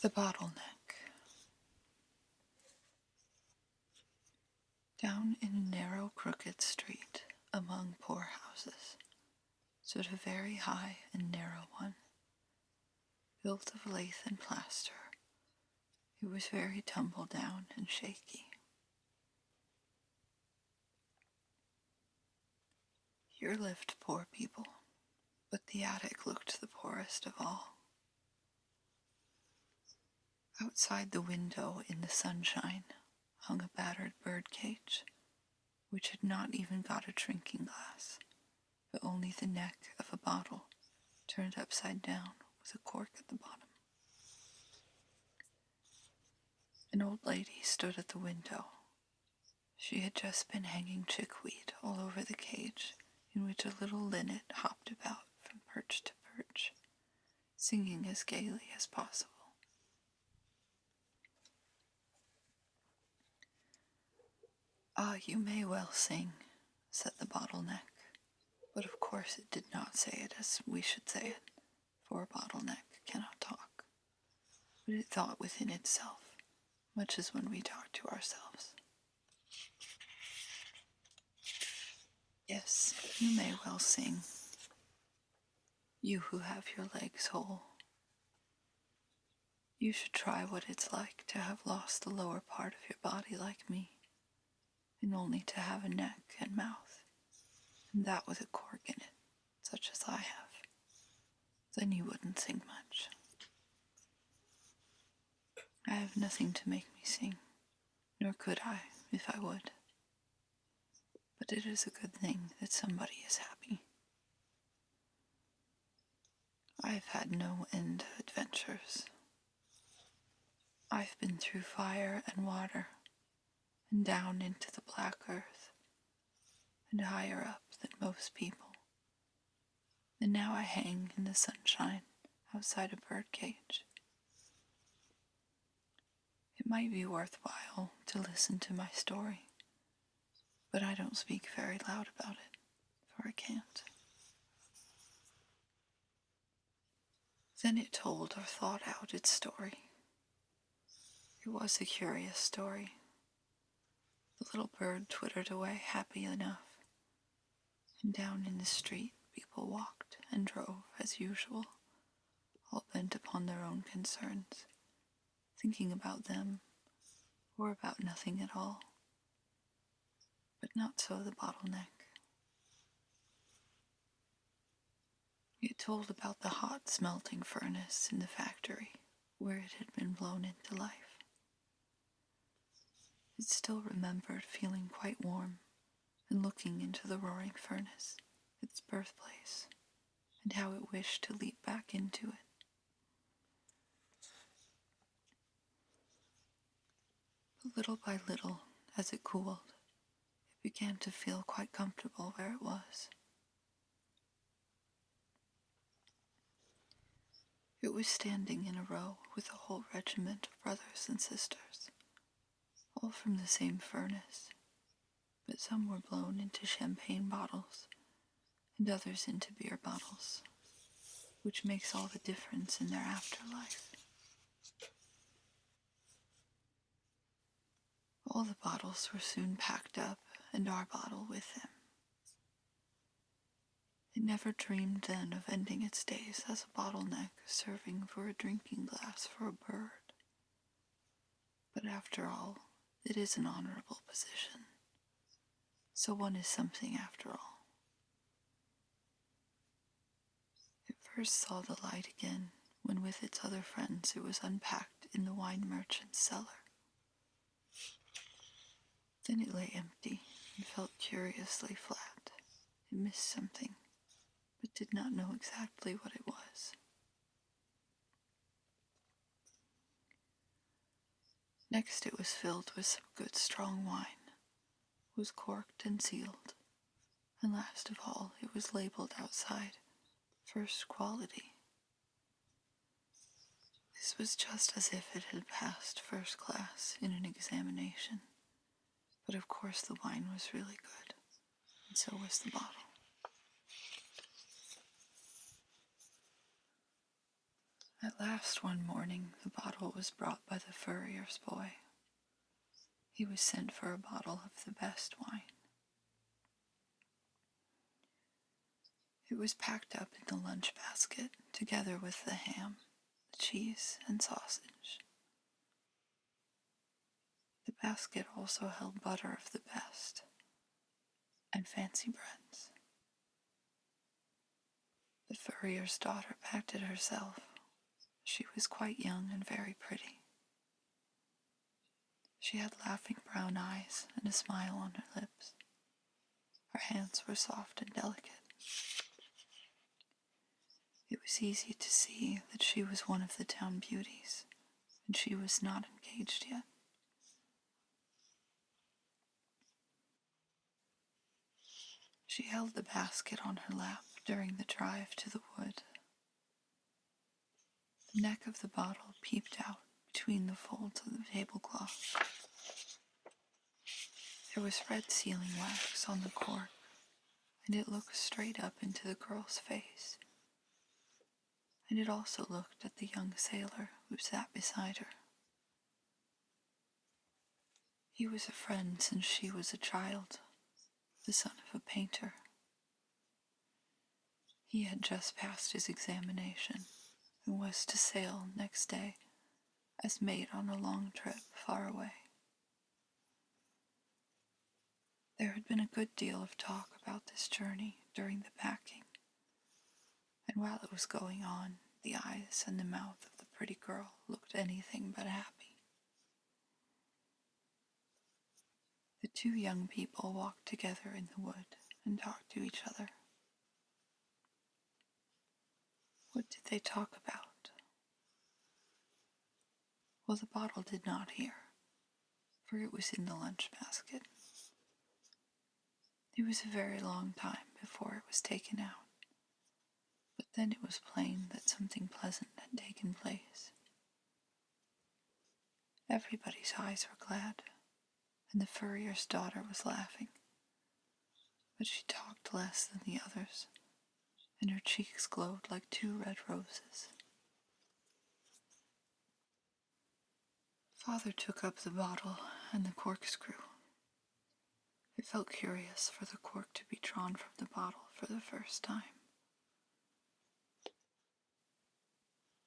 The bottleneck. Down in a narrow, crooked street among poor houses stood a very high and narrow one, built of lath and plaster. It was very tumble down and shaky. Here lived poor people, but the attic looked the poorest of all. Outside the window in the sunshine hung a battered bird cage, which had not even got a drinking glass, but only the neck of a bottle turned upside down with a cork at the bottom. An old lady stood at the window. She had just been hanging chickweed all over the cage in which a little linnet hopped about from perch to perch, singing as gaily as possible. "Ah, you may well sing," said the bottleneck, but of course it did not say it as we should say it, for a bottleneck cannot talk, but it thought within itself, much as when we talk to ourselves. "Yes, you may well sing, you who have your legs whole. You should try what it's like to have lost the lower part of your body like me, and only to have a neck and mouth, and that with a cork in it, such as I have. Then you wouldn't sing much. I have nothing to make me sing, nor could I, if I would. But it is a good thing that somebody is happy. I have had no end of adventures. I've been through fire and water, and down into the black earth, and higher up than most people. And now I hang in the sunshine outside a birdcage. It might be worthwhile to listen to my story, but I don't speak very loud about it, for I can't." Then it told or thought out its story. It was a curious story. The little bird twittered away happy enough, and down in the street people walked and drove as usual, all bent upon their own concerns, thinking about them or about nothing at all. But not so the bottleneck. It told about the hot smelting furnace in the factory where it had been blown into life. It still remembered feeling quite warm and looking into the roaring furnace, its birthplace, and how it wished to leap back into it. But little by little, as it cooled, it began to feel quite comfortable where it was. It was standing in a row with a whole regiment of brothers and sisters, all from the same furnace, but some were blown into champagne bottles and others into beer bottles, which makes all the difference in their afterlife. All the bottles were soon packed up, and our bottle with them. It never dreamed then of ending its days as a bottleneck serving for a drinking glass for a bird. But after all, it is an honorable position, so one is something after all. It first saw the light again when with its other friends it was unpacked in the wine merchant's cellar. Then it lay empty and felt curiously flat. It missed something, but did not know exactly what it was. Next it was filled with some good strong wine, was corked and sealed, and last of all it was labeled outside, first quality. This was just as if it had passed first class in an examination, but of course the wine was really good, and so was the bottle. At last one morning the bottle was brought by the furrier's boy. He was sent for a bottle of the best wine. It was packed up in the lunch basket, together with the ham, the cheese, and sausage. The basket also held butter of the best, and fancy breads. The furrier's daughter packed it herself. She was quite young and very pretty. She had laughing brown eyes and a smile on her lips. Her hands were soft and delicate. It was easy to see that she was one of the town beauties, and she was not engaged yet. She held the basket on her lap during the drive to the wood. The neck of the bottle peeped out between the folds of the tablecloth. There was red sealing wax on the cork, and it looked straight up into the girl's face. And it also looked at the young sailor who sat beside her. He was a friend since she was a child, the son of a painter. He had just passed his examination and was to sail next day as mate on a long trip far away. There had been a good deal of talk about this journey during the packing, and while it was going on, the eyes and the mouth of the pretty girl looked anything but happy. The two young people walked together in the wood and talked to each other. What did they talk about? Well, the bottle did not hear, for it was in the lunch basket. It was a very long time before it was taken out, but then it was plain that something pleasant had taken place. Everybody's eyes were glad, and the furrier's daughter was laughing, but she talked less than the others, and her cheeks glowed like two red roses. Father took up the bottle and the corkscrew. It felt curious for the cork to be drawn from the bottle for the first time.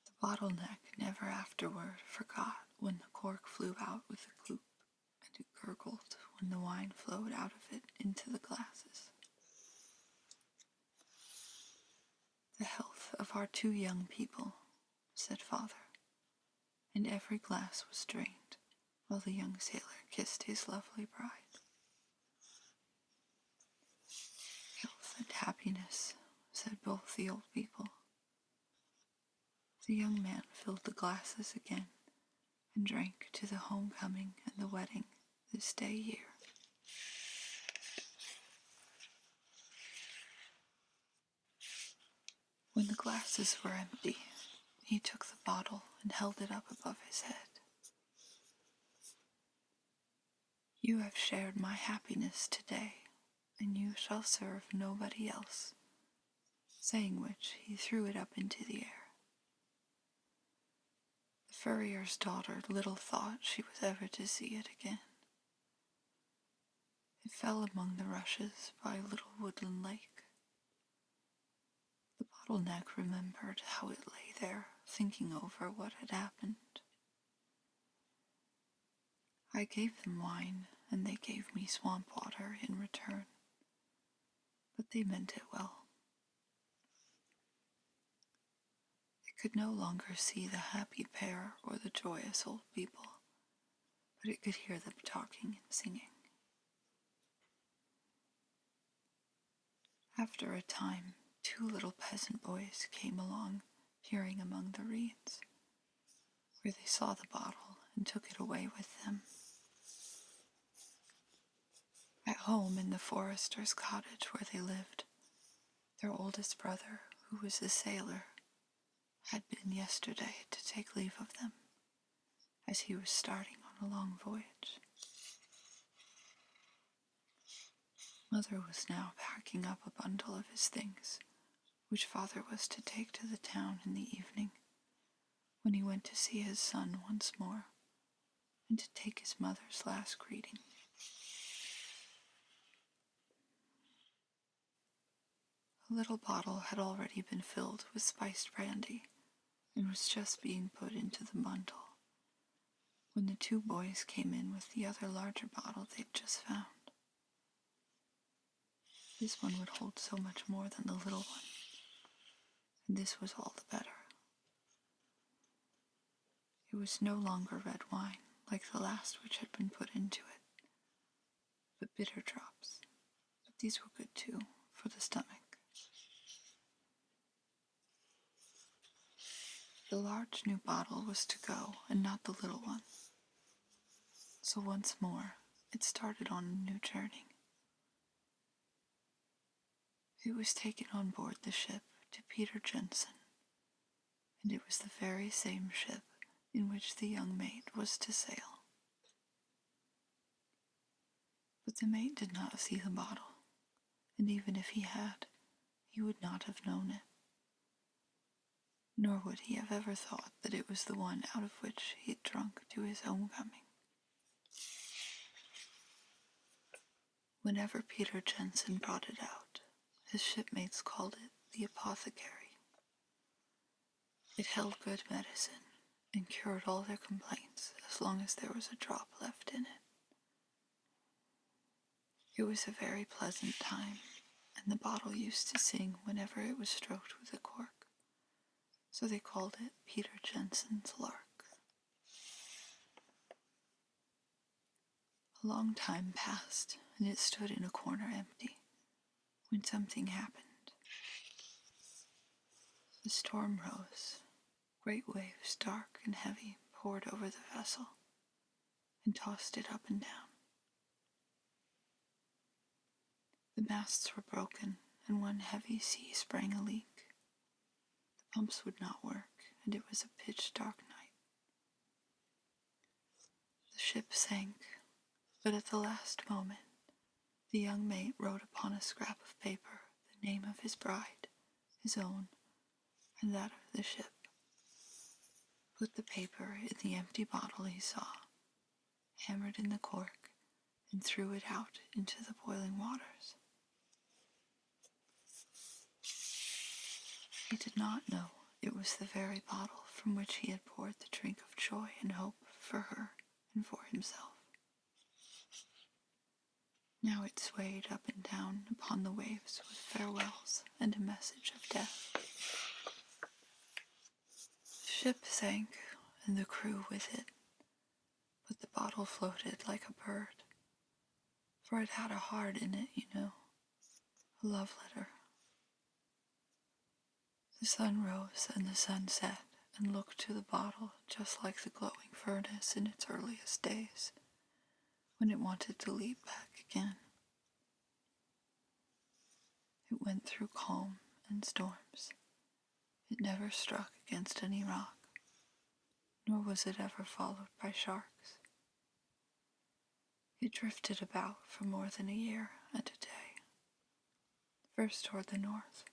The bottleneck never afterward forgot when the cork flew out with a cloop, and it gurgled when the wine flowed out of it into the glasses. The health of our two young people, said Father, and every glass was drained while the young sailor kissed his lovely bride. Health and happiness, said both the old people. The young man filled the glasses again and drank to the homecoming and the wedding this day year. When the glasses were empty, he took the bottle and held it up above his head. You have shared my happiness today, and you shall serve nobody else, saying which he threw it up into the air. The furrier's daughter little thought she was ever to see it again. It fell among the rushes by a little woodland lake. The bottleneck remembered how it lay there, thinking over what had happened. I gave them wine, and they gave me swamp water in return, but they meant it well. It could no longer see the happy pair or the joyous old people, but it could hear them talking and singing. After a time, two little peasant boys came along, peering among the reeds, where they saw the bottle and took it away with them. At home in the forester's cottage where they lived, their oldest brother, who was a sailor, had been yesterday to take leave of them, as he was starting on a long voyage. Mother was now packing up a bundle of his things, which Father was to take to the town in the evening, when he went to see his son once more and to take his mother's last greeting. A little bottle had already been filled with spiced brandy and was just being put into the bundle when the two boys came in with the other larger bottle they'd just found. This one would hold so much more than the little one, and this was all the better. It was no longer red wine like the last which had been put into it, but bitter drops. But these were good too, for the stomach. The large new bottle was to go, and not the little one. So once more, it started on a new journey. It was taken on board the ship to Peter Jensen, and it was the very same ship in which the young mate was to sail. But the mate did not see the bottle, and even if he had, he would not have known it. Nor would he have ever thought that it was the one out of which he had drunk to his homecoming. Whenever Peter Jensen brought it out, his shipmates called it the apothecary. It held good medicine and cured all their complaints as long as there was a drop left in it. It was a very pleasant time, and the bottle used to sing whenever it was stroked with a cork. So they called it Peter Jensen's lark. A long time passed, and it stood in a corner empty, when something happened. The storm rose. Great waves, dark and heavy, poured over the vessel, and tossed it up and down. The masts were broken, and one heavy sea sprang a leak. The pumps would not work, and it was a pitch-dark night. The ship sank, but at the last moment, the young mate wrote upon a scrap of paper the name of his bride, his own, and that of the ship, put the paper in the empty bottle he saw, hammered in the cork, and threw it out into the boiling waters. He did not know it was the very bottle from which he had poured the drink of joy and hope for her and for himself. Now it swayed up and down upon the waves with farewells and a message of death. The ship sank, and the crew with it, but the bottle floated like a bird, for it had a heart in it, a love letter. The sun rose and the sun set, and looked to the bottle just like the glowing furnace in its earliest days, when it wanted to leap back again. It went through calm and storms. It never struck against any rock, nor was it ever followed by sharks. It drifted about for more than a year and a day, first toward the north,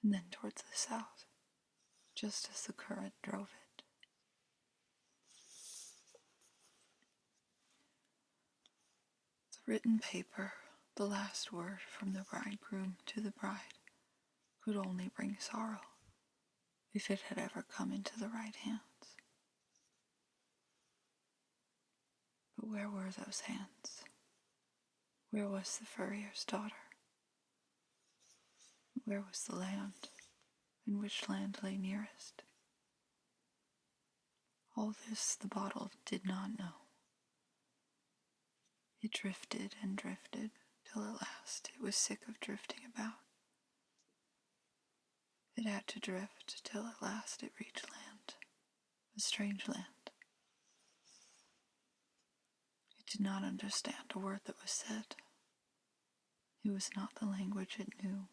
and then towards the south, just as the current drove it. The written paper, the last word from the bridegroom to the bride, could only bring sorrow, if it had ever come into the right hands. But where were those hands? Where was the furrier's daughter? Where was the land, and which land lay nearest? All this the bottle did not know. It drifted and drifted, till at last it was sick of drifting about. It had to drift till at last it reached land, a strange land. It did not understand a word that was said. It was not the language it knew,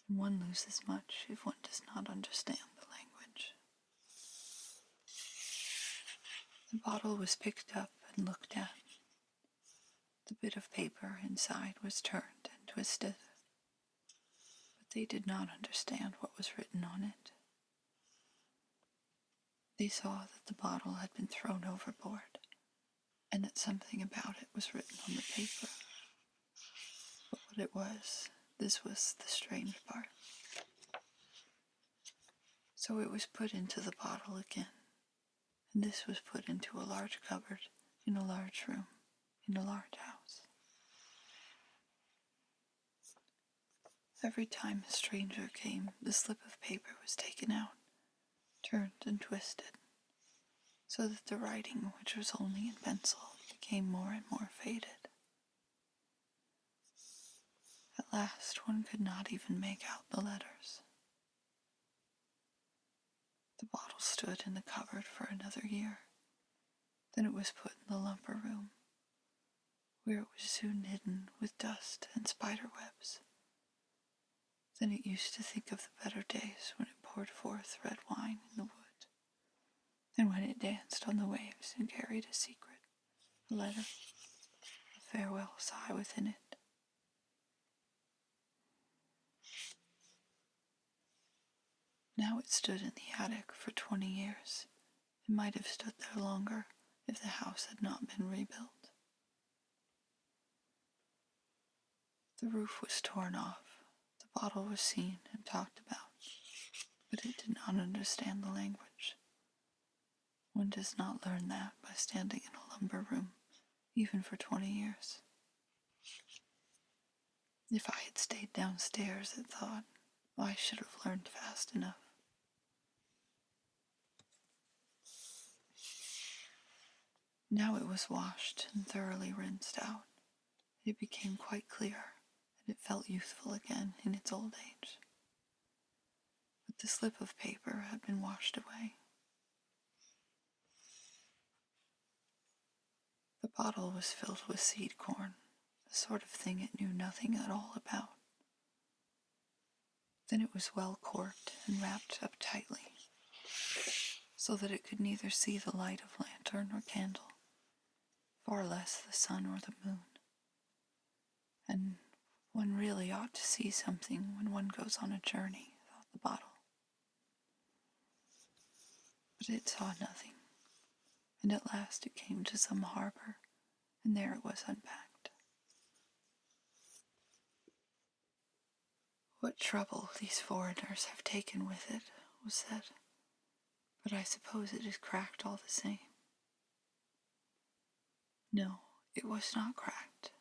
and one loses much if one does not understand the language. The bottle was picked up and looked at. The bit of paper inside was turned and twisted, but they did not understand what was written on it. They saw that the bottle had been thrown overboard, and that something about it was written on the paper. But what it was, this was the strange part. So it was put into the bottle again, and this was put into a large cupboard in a large room in a large house. Every time a stranger came, the slip of paper was taken out, turned and twisted, so that the writing, which was only in pencil, became more and more faded. At last one could not even make out the letters. The bottle stood in the cupboard for another year. Then it was put in the lumber room, where it was soon hidden with dust and spider webs. Then it used to think of the better days when it poured forth red wine in the wood, and when it danced on the waves and carried a secret, a letter, a farewell sigh within it. Now it stood in the attic for 20 years. It might have stood there longer if the house had not been rebuilt. The roof was torn off. The bottle was seen and talked about, but it did not understand the language. One does not learn that by standing in a lumber room, even for 20 years. If I had stayed downstairs, it thought, I should have learned fast enough. Now it was washed and thoroughly rinsed out. It became quite clear, and it felt youthful again in its old age. But the slip of paper had been washed away. The bottle was filled with seed corn, a sort of thing it knew nothing at all about. Then it was well corked and wrapped up tightly, so that it could neither see the light of lantern or candle, far less the sun or the moon. And one really ought to see something when one goes on a journey, thought the bottle. But it saw nothing, and at last it came to some harbor, and there it was unpacked. What trouble these foreigners have taken with it, was said, but I suppose it is cracked all the same. No, it was not cracked.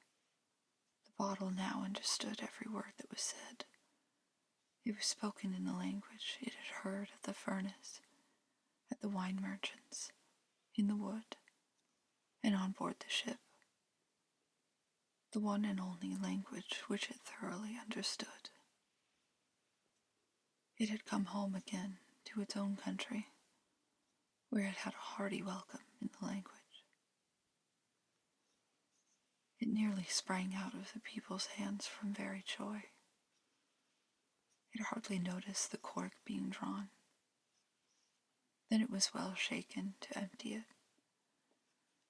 The bottle now understood every word that was said. It was spoken in the language it had heard at the furnace, at the wine merchant's, in the wood, and on board the ship. The one and only language which it thoroughly understood. It had come home again to its own country, where it had a hearty welcome in the language. It nearly sprang out of the people's hands from very joy. It hardly noticed the cork being drawn. Then it was well shaken to empty it,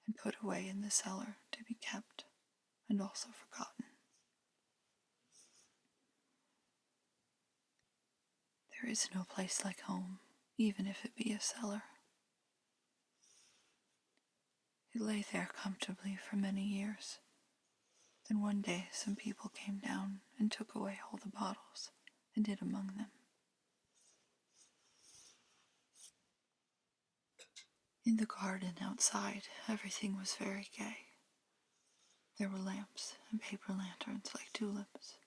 and put away in the cellar to be kept, and also forgotten. There is no place like home, even if it be a cellar. It lay there comfortably for many years. Then one day some people came down and took away all the bottles and hid among them. In the garden outside, everything was very gay. There were lamps and paper lanterns like tulips.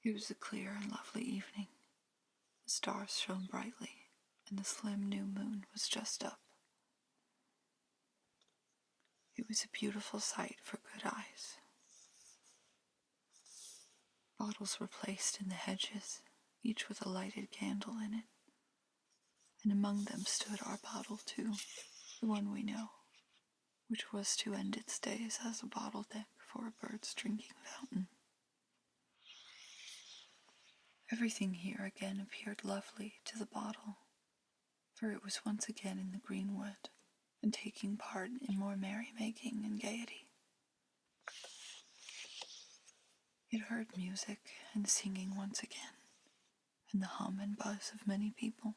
It was a clear and lovely evening. The stars shone brightly, and the slim new moon was just up. It was a beautiful sight for good eyes. Bottles were placed in the hedges, each with a lighted candle in it, and among them stood our bottle too, the one we know, which was to end its days as a bottle deck for a bird's drinking fountain. Everything here again appeared lovely to the bottle, for it was once again in the green wood, and taking part in more merrymaking and gaiety. It heard music and singing once again, and the hum and buzz of many people.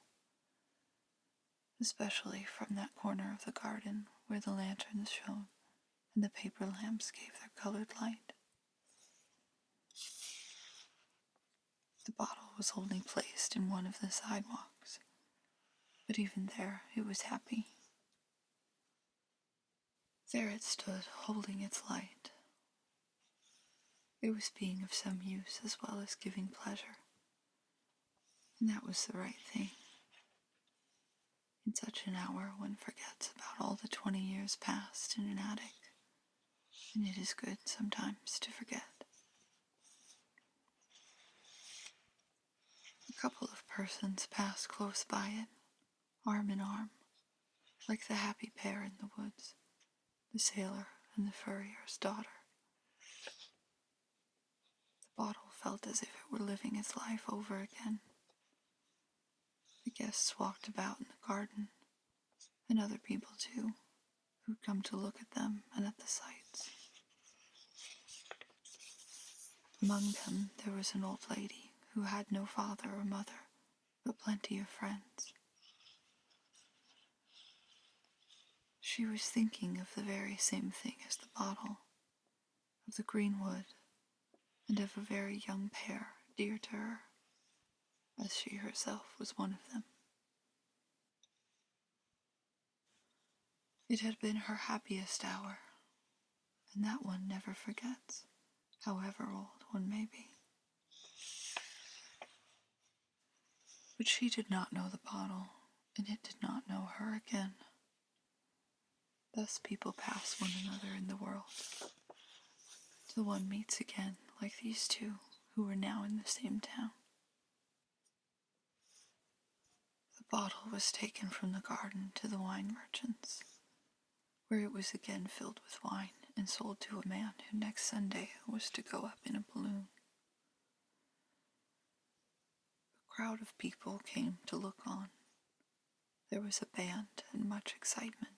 especially from that corner of the garden where the lanterns shone and the paper lamps gave their colored light. The bottle was only placed in one of the sidewalks, but even there it was happy. There it stood, holding its light. It was being of some use as well as giving pleasure, and that was the right thing. In such an hour one forgets about all the 20 years past in an attic, and it is good sometimes to forget. A couple of persons passed close by it, arm in arm, like the happy pair in the woods, the sailor and the furrier's daughter. The bottle felt as if it were living its life over again. The guests walked about in the garden, and other people too, who'd come to look at them and at the sights. Among them there was an old lady who had no father or mother, but plenty of friends. She was thinking of the very same thing as the bottle, of the green wood, and of a very young pair dear to her, as she herself was one of them. It had been her happiest hour, and that one never forgets, however old one may be. But she did not know the bottle, and it did not know her again. Thus people pass one another in the world, till one meets again like these two who were now in the same town. The bottle was taken from the garden to the wine merchant's, where it was again filled with wine and sold to a man who next Sunday was to go up in a balloon. A crowd of people came to look on. There was a band and much excitement.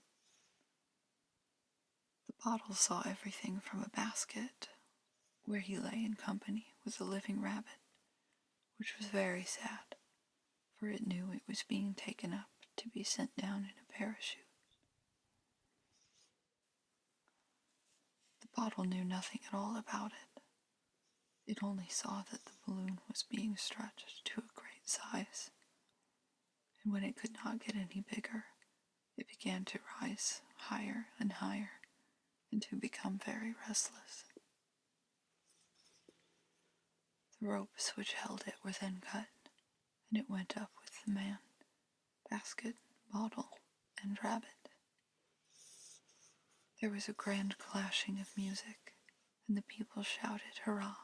The bottle saw everything from a basket, where he lay in company with a living rabbit, which was very sad, for it knew it was being taken up to be sent down in a parachute. The bottle knew nothing at all about it. It only saw that the balloon was being stretched to a great size, and when it could not get any bigger, it began to rise higher and higher, and to become very restless. The ropes which held it were then cut, and it went up with the man, basket, bottle, and rabbit. There was a grand clashing of music, and the people shouted, "Hurrah!"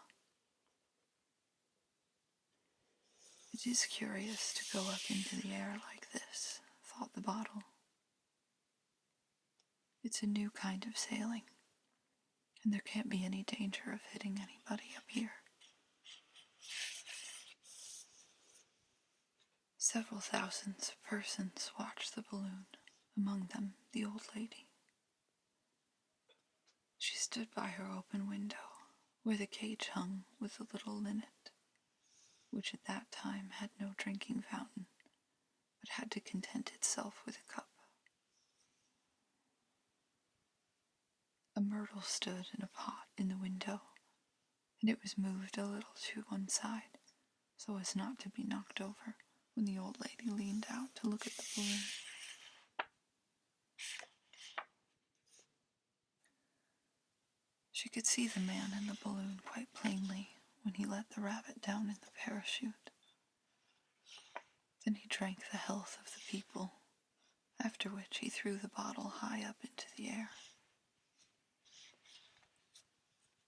It is curious to go up into the air like this, thought the bottle. It's a new kind of sailing, and there can't be any danger of hitting anybody up here. Several thousands of persons watched the balloon, among them the old lady. She stood by her open window, where the cage hung with the little linnet, which at that time had no drinking fountain, but had to content itself with a cup. A myrtle stood in a pot in the window, and it was moved a little to one side, so as not to be knocked over when the old lady leaned out to look at the balloon. She could see the man in the balloon quite plainly when he let the rabbit down in the parachute. Then he drank the health of the people, after which he threw the bottle high up into the air.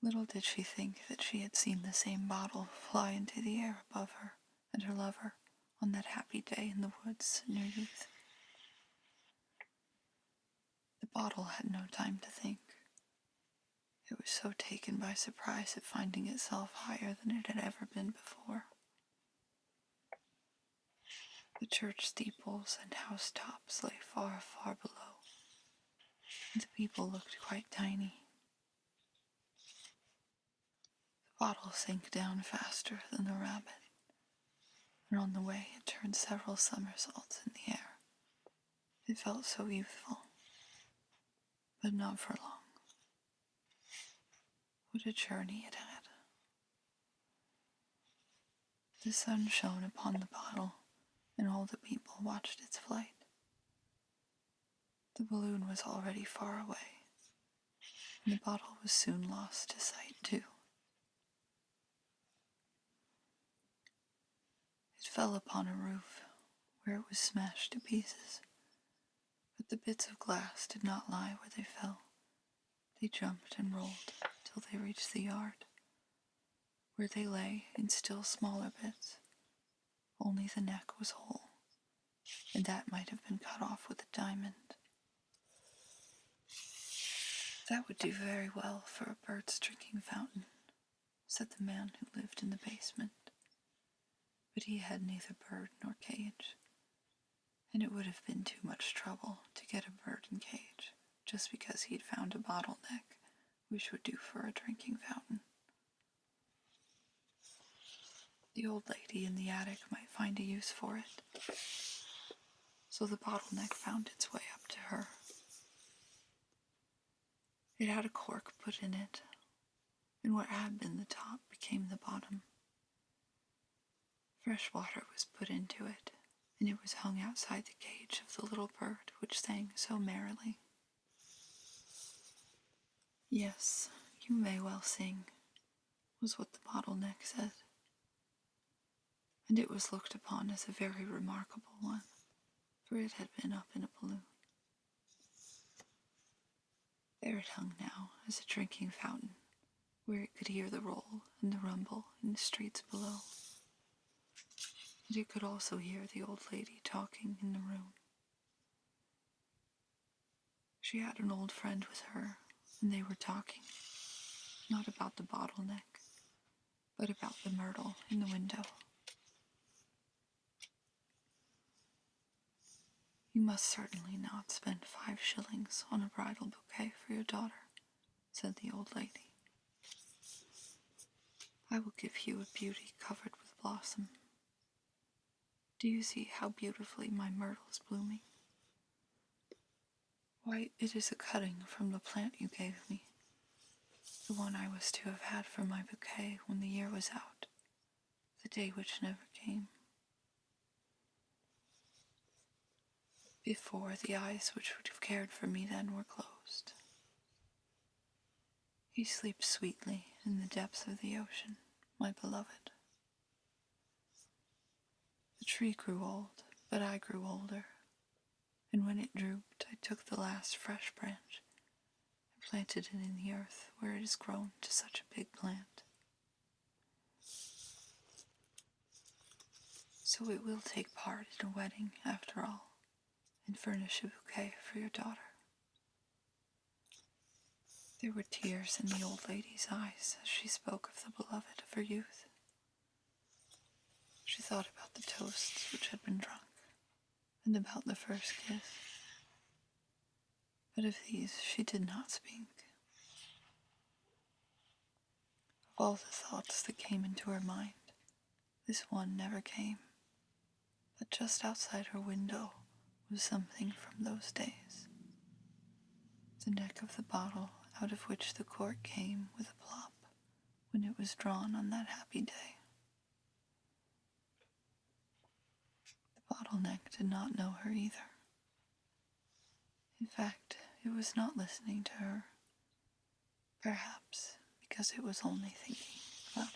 Little did she think that she had seen the same bottle fly into the air above her and her lover on that happy day in the woods in her youth. The bottle had no time to think. It was so taken by surprise at finding itself higher than it had ever been before. The church steeples and housetops lay far, far below, and the people looked quite tiny. The bottle sank down faster than the rabbit, and on the way it turned several somersaults in the air, It felt so youthful, but not for long. What a journey it had. The sun shone upon the bottle, and all the people watched its flight. The balloon was already far away, and the bottle was soon lost to sight, too. It fell upon a roof, where it was smashed to pieces, but the bits of glass did not lie where they fell. They jumped and rolled till they reached the yard, where they lay in still smaller bits. Only the neck was whole, and that might have been cut off with a diamond. That would do very well for a bird's drinking fountain, said the man who lived in the basement. But he had neither bird nor cage, and it would have been too much trouble to get a bird and cage just because he'd found a bottleneck which would do for a drinking fountain. The old lady in the attic might find a use for it, so the bottleneck found its way up to her. It had a cork put in it, and what had been the top became the bottom. Fresh water was put into it, and it was hung outside the cage of the little bird which sang so merrily. "Yes, you may well sing," was what the bottleneck said, and it was looked upon as a very remarkable one, for it had been up in a balloon. There it hung now as a drinking fountain, where it could hear the roll and the rumble in the streets below. And it could also hear the old lady talking in the room. She had an old friend with her, and they were talking, not about the bottleneck, but about the myrtle in the window. "You must certainly not spend 5 shillings on a bridal bouquet for your daughter," said the old lady. "I will give you a beauty covered with blossom. Do you see how beautifully my myrtle is blooming? Why, it is a cutting from the plant you gave me, the one I was to have had for my bouquet when the year was out, the day which never came. Before, the eyes which would have cared for me then were closed. He sleeps sweetly in the depths of the ocean, my beloved. The tree grew old, but I grew older, and when it drooped, I took the last fresh branch and planted it in the earth where it has grown to such a big plant. So it will take part in a wedding after all, and furnish a bouquet for your daughter." There were tears in the old lady's eyes as she spoke of the beloved of her youth. She thought about the toasts which had been drunk, and about the first kiss. But of these she did not speak. Of all the thoughts that came into her mind, this one never came. But just outside her window was something from those days. The neck of the bottle out of which the cork came with a plop when it was drawn on that happy day. The bottleneck did not know her either. In fact, it was not listening to her, perhaps because it was only thinking about